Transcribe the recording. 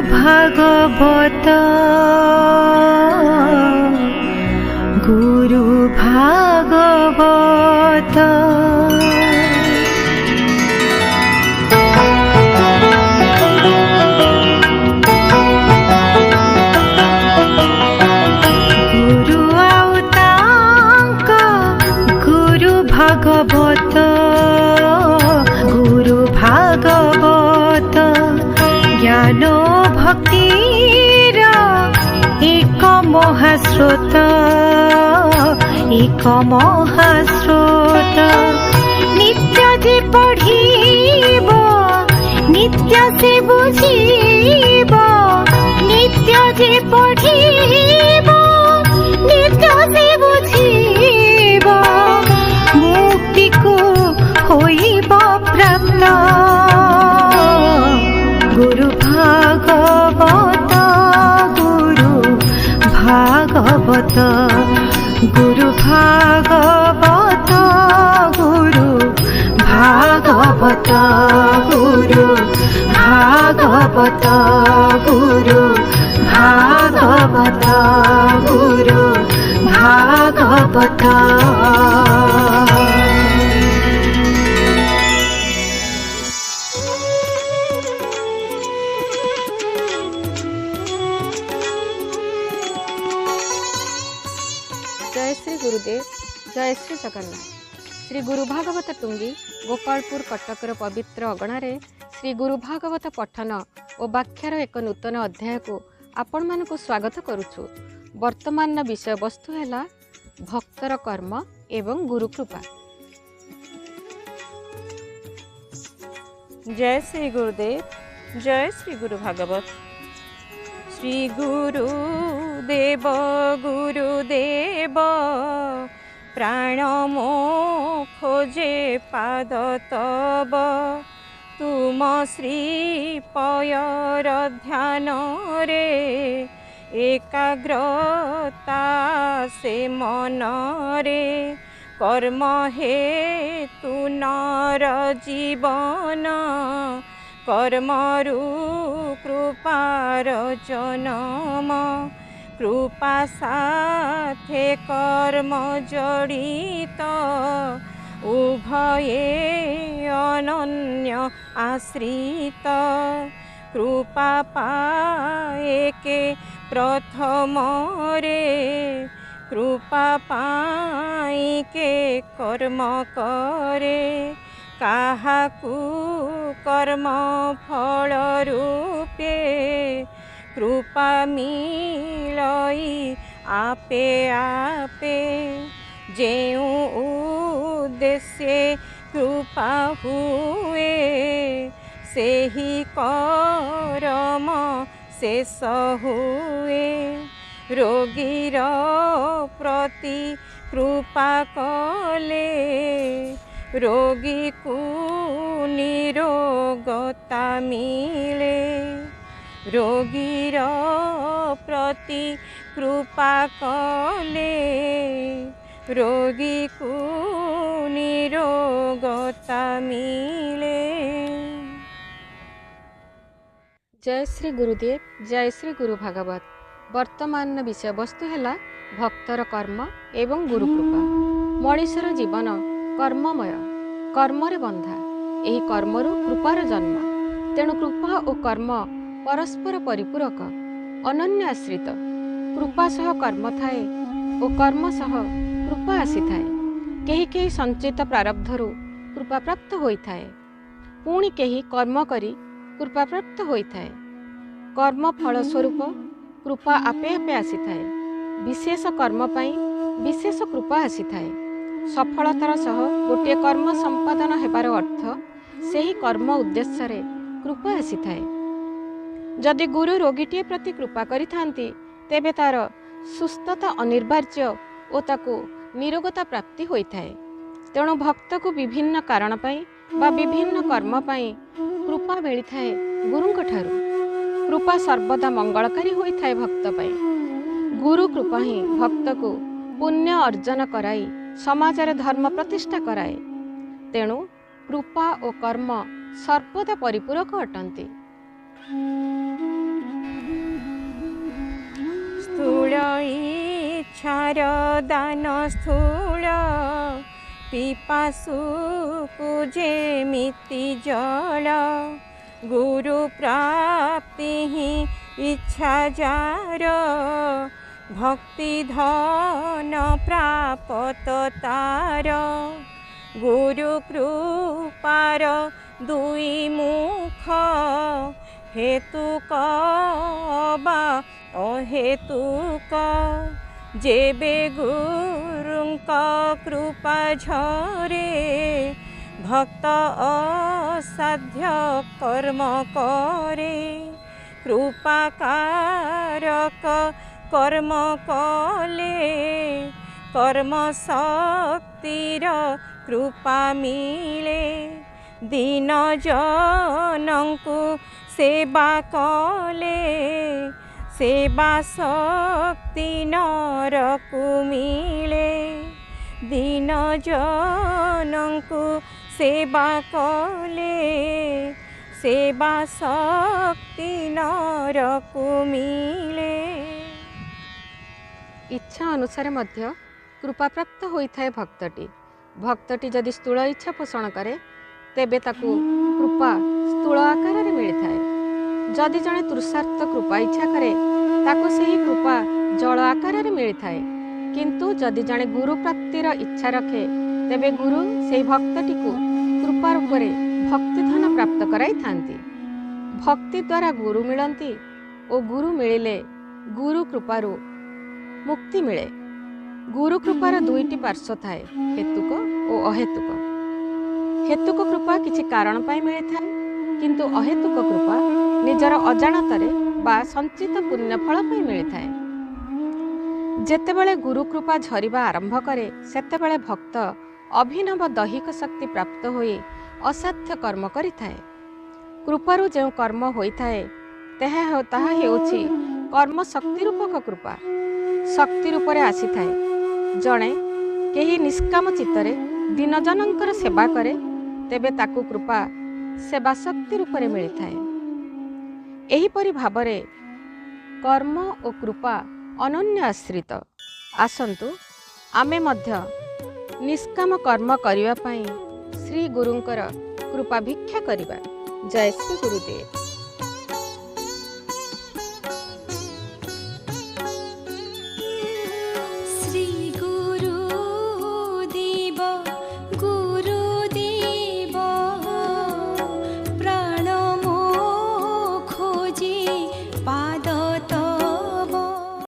भागवत गुरु भागवत गुरु आउ तांक गुरु भागवत गुरु भागवत ज्ञान भक्तिर एक महास्रोत नित्य जे पढ़िब नित्य से बुझिब नित्य जे पढ़िब नित्य से बुझिब मुक्ति को होइब प्राप्त गुरु भागवत गुरु भागवत गुरु भागवत गुरु भागवत गुरु भागवत गुरु भागवत गुरु भागवत। जय श्री गुरुदेव, जय श्री जगन्नाथ। श्री गुरु भागवत टुंगी गोपालपुर कटकर पवित्र अगणारे श्री गुरु भागवत पठन और व्याख्यार एक नूतन अध्याय को आपण मानक स्वागत करुछु। वर्तमान विषय वस्तु है भक्तर कर्म एवं गुरु कृपा। जय श्री गुरुदेव, जय श्री गुरु भागवत। श्री गुरुदेव गुरुदेव प्राण मो खोजे पाद तब तुम श्री पयर ध्यान रे एकाग्रता से मन रे कर्म हेतु नर जीवन कर्मरु कृपार जन्म कृपा साथे कर्म जड़ित उभये अनन्य आश्रित कृपा पाए के प्रथम रे कृपा पाई के कर्म करे काहाकू कर्म फल रूपे कृपा मिलई आपे आपे जेउ उद्देश्य कृपा हुए से ही कर्म शेष हुए रोगीर प्रति कृपा कले रोगी को निरोगता मिले रोगीर प्रति कृपा कले रोगी को निरोगता मिले। जय श्री गुरुदेव, जय श्री गुरु भागवत। वर्तमान विषय वस्तु है भक्तर कर्म एवं गुरु कृपा। मनुष्यर जीवन कर्ममय कर्मरे बंधा एही कर्मरु कृपार जन्म तेणु कृपा और कर्म परस्पर परिपूरक अनन्य आश्रित कृपा सह कर्म थाए और कर्म सह कृपा आसी थाए केही केही संचित प्रारब्धरु कृपा प्राप्त होइथाए पुणी केही कर्म करी कृपा प्राप्त होइथाए कर्म फल स्वरूप कृपा आपे आपे आसी थाए। विशेष कर्म पाई विशेष कृपा आसी थाए। सफलतार सह गोटे कर्म संपादन हेबार अर्थ ସେହି कर्म उद्देश्य रे कृपा आसी थाए। जदि गुरु रोगीटीए प्रति कृपा करिथांती तेबे तार सुस्थता अनिवार्य और ताकू निरोगता प्राप्ति होइथाए। तेणु भक्त को विभिन्न कारण पाई बा विभिन्न कर्म पाई कृपा मिलिथाए गुरुंक ठारू। कृपा सर्वदा मंगलकारी होइथाए भक्त पाई। गुरु कृपा ही भक्त को पुण्य अर्जन कराई समाज रे धर्म प्रतिष्ठा कराए। तेणु कृपा और कर्म सर्वदा परिपूरक अटंती। स्थूल इच्छार दान स्थूल पिपासु जेमिति जल गुरु प्राप्ति ही इच्छा जार भक्ति धन प्राप्त तार गुरु कृपार दुई मुख हेतुक बा अहेतुक जेबे गुरुंक कृपा झरे भक्त असाध्य कर्म करे कृपा कारक कर्म कले कर्म शक्तिर कृपा मिले दीन जनंकु सेवा कले सेवा शक्ति नरकु मिले दीन जनंकु सेवा कले सेवा शक्ति नरकु मिले। इच्छा अनुसार मध्य कृपा प्राप्त होइथाए भक्तटी। भक्तटी जदि स्थूल इच्छा पोषण करे तेबे ताकू कृपा स्थूल आकार रे मिलिथाए। जदि जणे तृषार्थ कृपा इच्छा करे ताकू सही कृपा जल आकार रे मिलिथाए। किंतु जदि जणे गुरु प्राप्तिर इच्छा रखे तेबे गुरु सेही भक्तटी को कृपा रूप रे भक्ति धन प्राप्त कराई थांती। भक्ति द्वारा गुरु मिलंती और गुरु मिलिले गुरु कृपारू मुक्ति मिले। गुरु कृपार दुईटी पार्श्व थाए हेतुक और अहेतुक। हेतुक कृपा किछि कारण पाई मिलिथाए किंतु अहेतुक कृपा निजर अजाणतारे बा संचित पुण्यफल पाई मिलिथाए। जेतेबेले गुरु कृपा झरिबा आरंभ करे सेतेबेले भक्त अभिनव दैहिक शक्ति प्राप्त होई असाध्य कर्म करिथाए। कृपारू जो कर्म होइथाए ताहा हेउछि कर्म शक्ति रूपक कृपा। शक्ति रूपरे आसी थाए। जणे केही निष्काम चित्तरे दीन जनंकर सेवा करे तेबे ताकू कृपा सेवा शक्ति रूपरे मिलिथाए। एहीपरि भावरे कर्म और कृपा अनन्य आश्रित। आसंतु आमे मध्य निष्काम कर्म करिवा पाई श्री गुरुंकर कृपा भिक्षा करिबा। जय श्री गुरुदेव।